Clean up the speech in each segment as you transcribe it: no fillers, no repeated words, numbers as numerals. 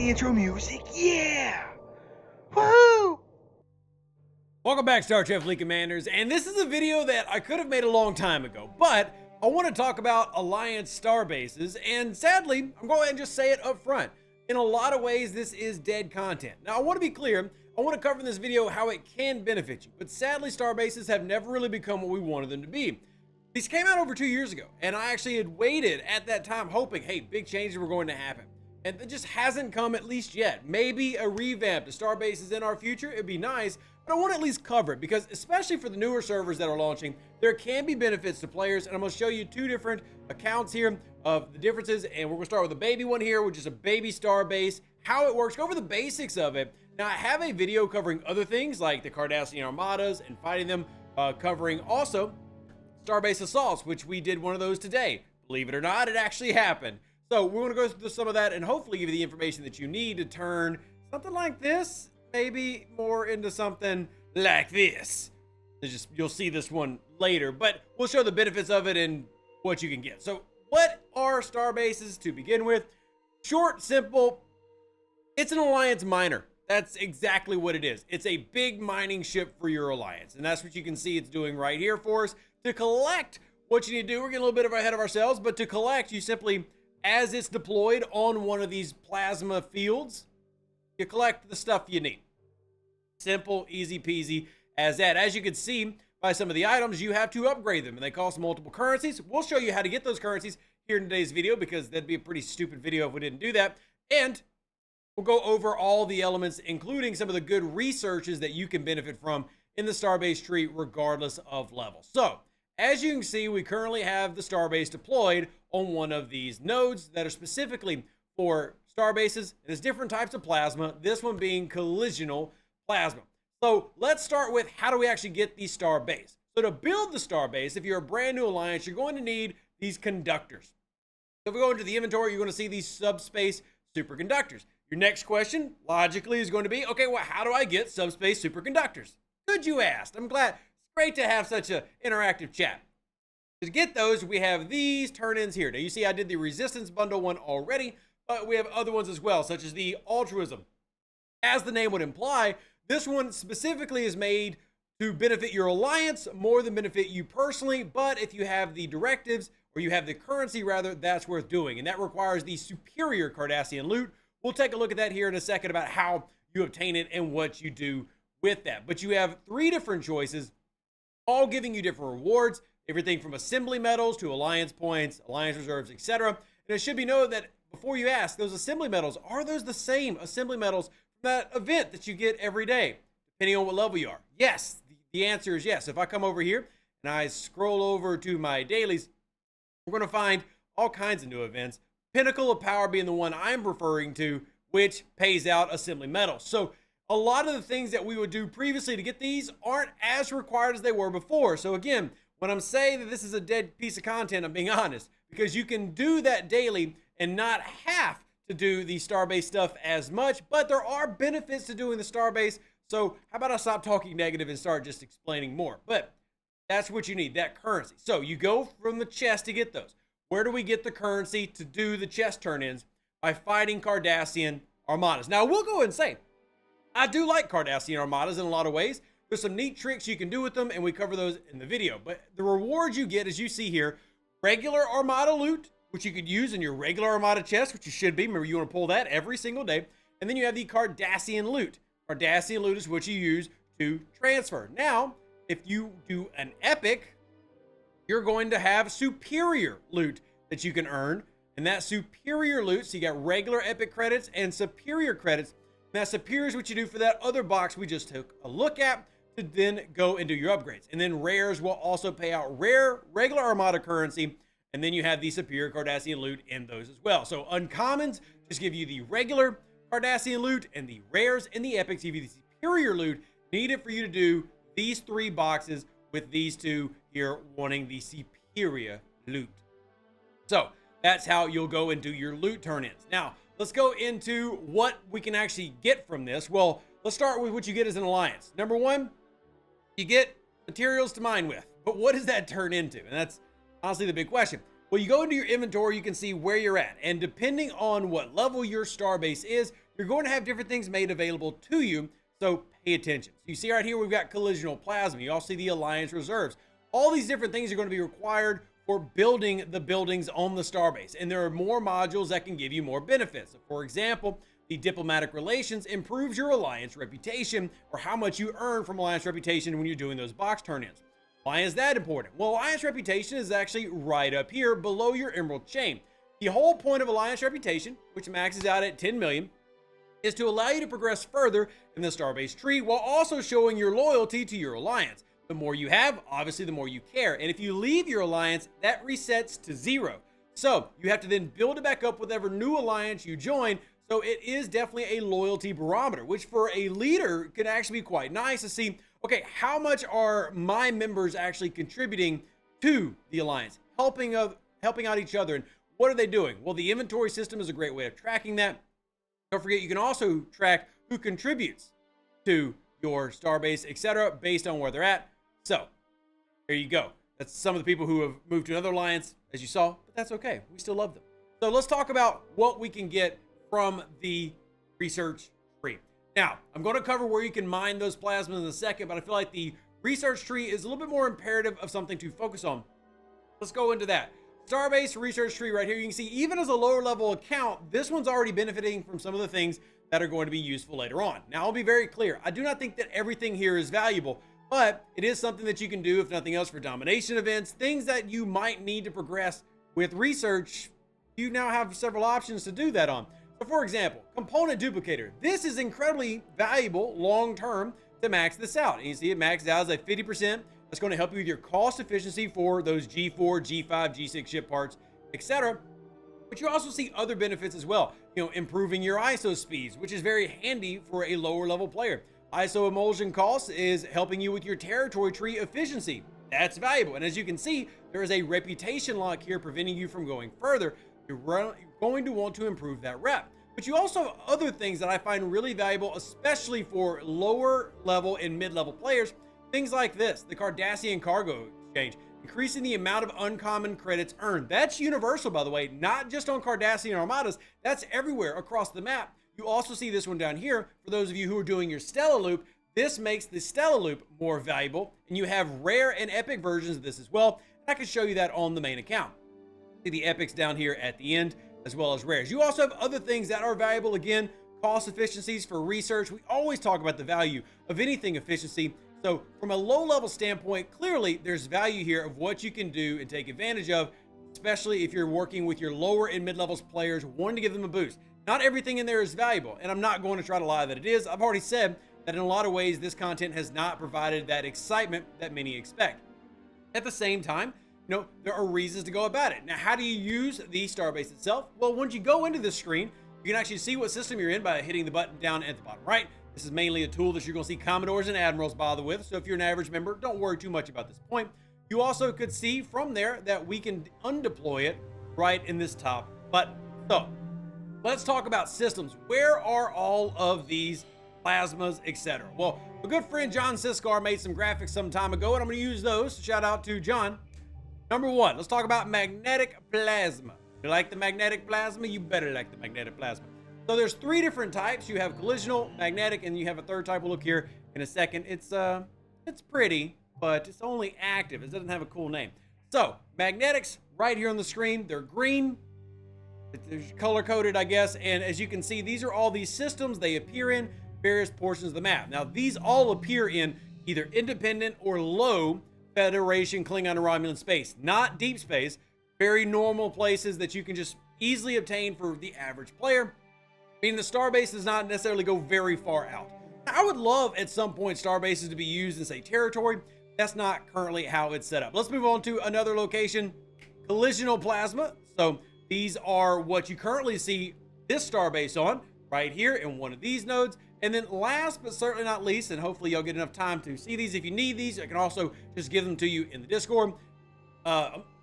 the intro music. Yeah! Woohoo! Welcome back, Star Trek Fleet Commanders, and this is a video that I could have made a long time ago, but I want to talk about Alliance Starbases, and sadly, I'm going to go ahead and just say it up front. In a lot of ways, this is dead content. Now, I want to be clear, I want to cover in this video how it can benefit you, but sadly, Starbases have never really become what we wanted them to be. These came out over 2 years ago, and I actually had waited at that time hoping, hey, big changes were going to happen. And it just hasn't come, at least yet. Maybe a revamp to Starbases in our future, it'd be nice, but I want to at least cover it because especially for the newer servers that are launching, there can be benefits to players, and I'm going to show you two different accounts here of the differences, and we're going to start with a baby one here, which is a baby Starbase, how it works, go over the basics of it. Now, I have a video covering other things like the Cardassian armadas and fighting them, covering also Starbase assaults, which we did one of those today. Believe it or not, it actually happened. So we're going to go through some of that and hopefully give you the information that you need to turn something like this maybe more into something like this. You'll see this one later, but we'll show the benefits of it and what you can get. So what are Starbases to begin with? Short, simple, it's an Alliance miner. That's exactly what it is. It's a big mining ship for your Alliance, and that's what you can see it's doing right here for us. To collect, what you need to do, we're getting a little bit ahead of ourselves, but to collect, you simply, as it's deployed on one of these plasma fields, you collect the stuff you need. Simple, easy peasy as that. As you can see by some of the items, you have to upgrade them, and they cost multiple currencies. We'll show you how to get those currencies here in today's video because that'd be a pretty stupid video if we didn't do that. And we'll go over all the elements, including some of the good researches that you can benefit from in the Starbase tree regardless of level. So, as you can see, we currently have the Starbase deployed on one of these nodes that are specifically for Starbases. There's different types of plasma, this one being collisional plasma. So let's start with how do we actually get the Starbase. So to build the Starbase, if you're a brand new Alliance, you're going to need these conductors. So if we go into the inventory, you're going to see these subspace superconductors. Your next question, logically, is going to be, okay, well, how do I get subspace superconductors? Good you asked. I'm glad. Great to have such an interactive chat. To get those, we have these turn-ins here. Now, you see I did the resistance bundle one already, but we have other ones as well, such as the altruism. As the name would imply, this one specifically is made to benefit your Alliance more than benefit you personally, but if you have the directives, or you have the currency rather, that's worth doing, and that requires the superior Cardassian loot. We'll take a look at that here in a second about how you obtain it and what you do with that. But you have three different choices, all giving you different rewards, everything from assembly medals to Alliance points, Alliance reserves, etc. And it should be noted that before you ask, those assembly medals, are those the same assembly medals from that event that you get every day, depending on what level you are? Yes, the answer is yes. If I come over here and I scroll over to my dailies, we're going to find all kinds of new events. Pinnacle of Power being the one I'm referring to, which pays out assembly medals. So a lot of the things that we would do previously to get these aren't as required as they were before. So again, when I'm saying that this is a dead piece of content, I'm being honest, because you can do that daily and not have to do the Starbase stuff as much, but there are benefits to doing the Starbase. So how about I stop talking negative and start just explaining more? But that's what you need, that currency. So you go from the chest to get those. Where do we get the currency to do the chest turn-ins? By fighting Cardassian armadas. Now, we'll go ahead and say, I do like Cardassian armadas in a lot of ways. There's some neat tricks you can do with them, and we cover those in the video. But the rewards you get, as you see here, regular armada loot, which you could use in your regular armada chest, which you should be. Remember, you want to pull that every single day. And then you have the Cardassian loot. Cardassian loot is what you use to transfer. Now, if you do an epic, you're going to have superior loot that you can earn. And that superior loot, so you got regular epic credits and superior credits. Now, superior is what you do for that other box we just took a look at to then go and do your upgrades. And then rares will also pay out rare, regular armada currency. And then you have the superior Cardassian loot in those as well. So uncommons just give you the regular Cardassian loot, and the rares and the epics give you the superior loot needed for you to do these three boxes with these two here wanting the superior loot. So that's how you'll go and do your loot turn-ins. Now, let's go into what we can actually get from this. Well, let's start with what you get as an Alliance. Number one, you get materials to mine with. But what does that turn into? And that's honestly the big question. Well, you go into your inventory, you can see where you're at. And depending on what level your Starbase is, you're going to have different things made available to you, so pay attention. So you see right here, we've got collisional plasma. You also see the Alliance reserves. All these different things are going to be required for building the buildings on the Starbase, and there are more modules that can give you more benefits. So for example, the diplomatic relations improves your Alliance reputation, or how much you earn from Alliance reputation when you're doing those box turn-ins. Why is that important? Well, Alliance reputation is actually right up here below your Emerald chain. The whole point of Alliance reputation, which maxes out at 10 million, is to allow you to progress further in the Starbase tree while also showing your loyalty to your Alliance. The more you have, obviously the more you care. And if you leave your Alliance, that resets to 0. So you have to then build it back up with whatever new Alliance you join. So it is definitely a loyalty barometer, which for a leader can actually be quite nice to see, okay, how much are my members actually contributing to the Alliance, helping out each other, and what are they doing? Well, the inventory system is a great way of tracking that. Don't forget, you can also track who contributes to your Starbase, etc., based on where they're at. So there you go. That's some of the people who have moved to another Alliance, as you saw, but that's okay. We still love them. So let's talk about what we can get from the research tree. Now, I'm going to cover where you can mine those plasmas in a second, but I feel like the research tree is a little bit more imperative of something to focus on. Let's go into that. Starbase research tree right here. You can see even as a lower level account, this one's already benefiting from some of the things that are going to be useful later on. Now, I'll be very clear. I do not think that everything here is valuable, but it is something that you can do, if nothing else, for domination events, things that you might need to progress with research. You now have several options to do that on. So for example, component duplicator. This is incredibly valuable long-term to max this out. And you see it maxed out as a 50%. That's going to help you with your cost efficiency for those G4, G5, G6 ship parts, etc. But you also see other benefits as well. You know, improving your ISO speeds, which is very handy for a lower level player. ISO emulsion costs is helping you with your territory tree efficiency. That's valuable. And as you can see, there is a reputation lock here preventing you from going further. You're going to want to improve that rep. But you also have other things that I find really valuable, especially for lower level and mid-level players. Things like this, the Cardassian cargo exchange, increasing the amount of uncommon credits earned. That's universal, by the way, not just on Cardassian armadas. That's everywhere across the map. You also see this one down here. For those of you who are doing your Stella loop, this makes the Stella loop more valuable, and you have rare and epic versions of this as well. And I can show you that on the main account. See the epics down here at the end, as well as rares. You also have other things that are valuable. Again, cost efficiencies for research. We always talk about the value of anything efficiency. So from a low level standpoint, clearly there's value here of what you can do and take advantage of, especially if you're working with your lower and mid levels players, wanting to give them a boost. Not everything in there is valuable, and I'm not going to try to lie that it is. I've already said that in a lot of ways, this content has not provided that excitement that many expect. At the same time, you know, there are reasons to go about it. Now, how do you use the Starbase itself? Well, once you go into this screen, you can actually see what system you're in by hitting the button down at the bottom right. This is mainly a tool that you're going to see Commodores and Admirals bother with. So if you're an average member, don't worry too much about this point. You also could see from there that we can undeploy it right in this top button. So let's talk about systems. Where are all of these plasmas, etc.? Well, a good friend John Siskar made some graphics some time ago, and I'm going to use those. Shout out to John. Number one, let's talk about magnetic plasma. You like the magnetic plasma? You better like the magnetic plasma. So there's 3 different types. You have collisional, magnetic, and you have a third type. We'll look here in a second. It's pretty, but it's only active. It doesn't have a cool name. So magnetics right here on the screen, they're green. They're color coded, I guess. And as you can see, these are all these systems. They appear in various portions of the map. Now, these all appear in either independent or low Federation, Klingon, and Romulan space, not deep space. Very normal places that you can just easily obtain for the average player. Meaning the Starbase does not necessarily go very far out. Now, I would love at some point Starbases to be used in, say, territory. That's not currently how it's set up. Let's move on to another location, collisional plasma. So these are what you currently see this Starbase on right here in one of these nodes. And then last but certainly not least, and hopefully you'll get enough time to see these if you need these, I can also just give them to you in the Discord.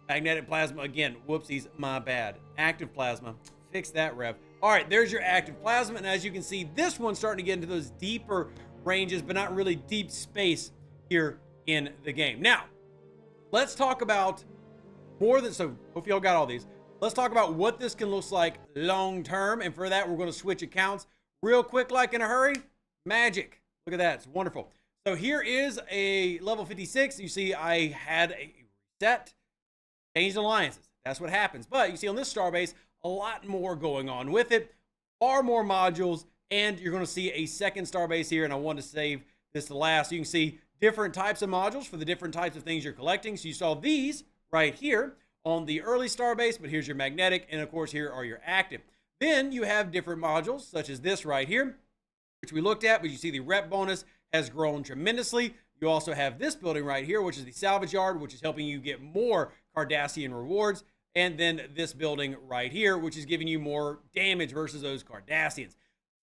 Magnetic plasma, again, whoopsies, my bad. Active plasma, fix that, Rev. All right, there's your active plasma. And as you can see, this one's starting to get into those deeper ranges, but not really deep space here in the game. Now, let's talk about more than, so hope y'all got all these. Let's talk about what this can look like long term. And for that, we're going to switch accounts real quick, like in a hurry. Magic. Look at that. It's wonderful. So here is a level 56. You see I had a reset, changed alliances. That's what happens. But you see on this starbase, a lot more going on with it, far more modules, and you're going to see a second starbase here, and I want to save this to last. So you can see different types of modules for the different types of things you're collecting. So you saw these right here on the early starbase, but here's your magnetic, and of course here are your active. Then you have different modules such as this right here, which we looked at, but you see the rep bonus has grown tremendously. You also have this building right here, which is the salvage yard, which is helping you get more Cardassian rewards. And then this building right here, which is giving you more damage versus those Cardassians.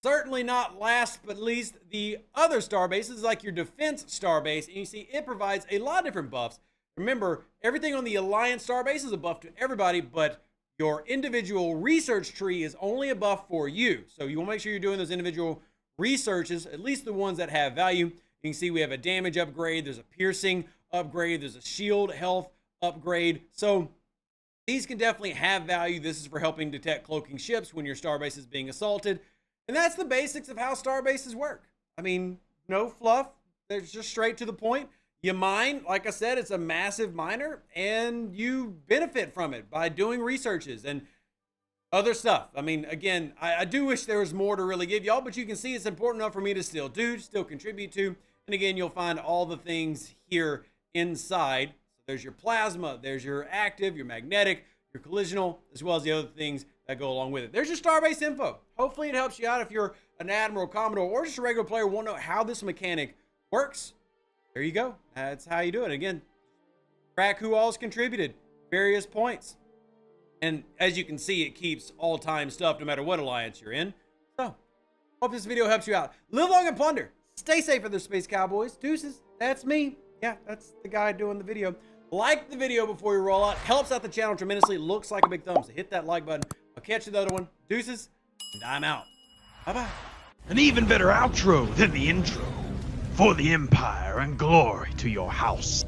Certainly not last but least, the other starbases, like your defense starbase, and you see it provides a lot of different buffs. Remember, everything on the Alliance Starbase is a buff to everybody, but your individual research tree is only a buff for you. So you want to make sure you're doing those individual researches, at least the ones that have value. You can see we have a damage upgrade, there's a piercing upgrade, there's a shield health upgrade. So these can definitely have value. This is for helping detect cloaking ships when your starbase is being assaulted. And that's the basics of how starbases work. I mean, no fluff. They're just straight to the point. You mine, like I said, it's a massive miner, and you benefit from it by doing researches and other stuff. I mean, again, I do wish there was more to really give y'all, but you can see it's important enough for me to still contribute to. And again, you'll find all the things here inside. So there's your plasma, there's your active, your magnetic, your collisional, as well as the other things that go along with it. There's your starbase info. Hopefully it helps you out if you're an admiral, commodore, or just a regular player who want to know how this mechanic works. There you go. That's how you do it. Again, track who all's contributed, various points. And as you can see, it keeps all-time stuff no matter what alliance you're in. So, hope this video helps you out. Live long and plunder. Stay safe for the Space Cowboys. Deuces, that's me. Yeah, that's the guy doing the video. Like the video before you roll out. Helps out the channel tremendously. Looks like a big thumb, so hit that like button. I'll catch you the other one. Deuces, and I'm out. Bye-bye. An even better outro than the intro. For the Empire and glory to your house.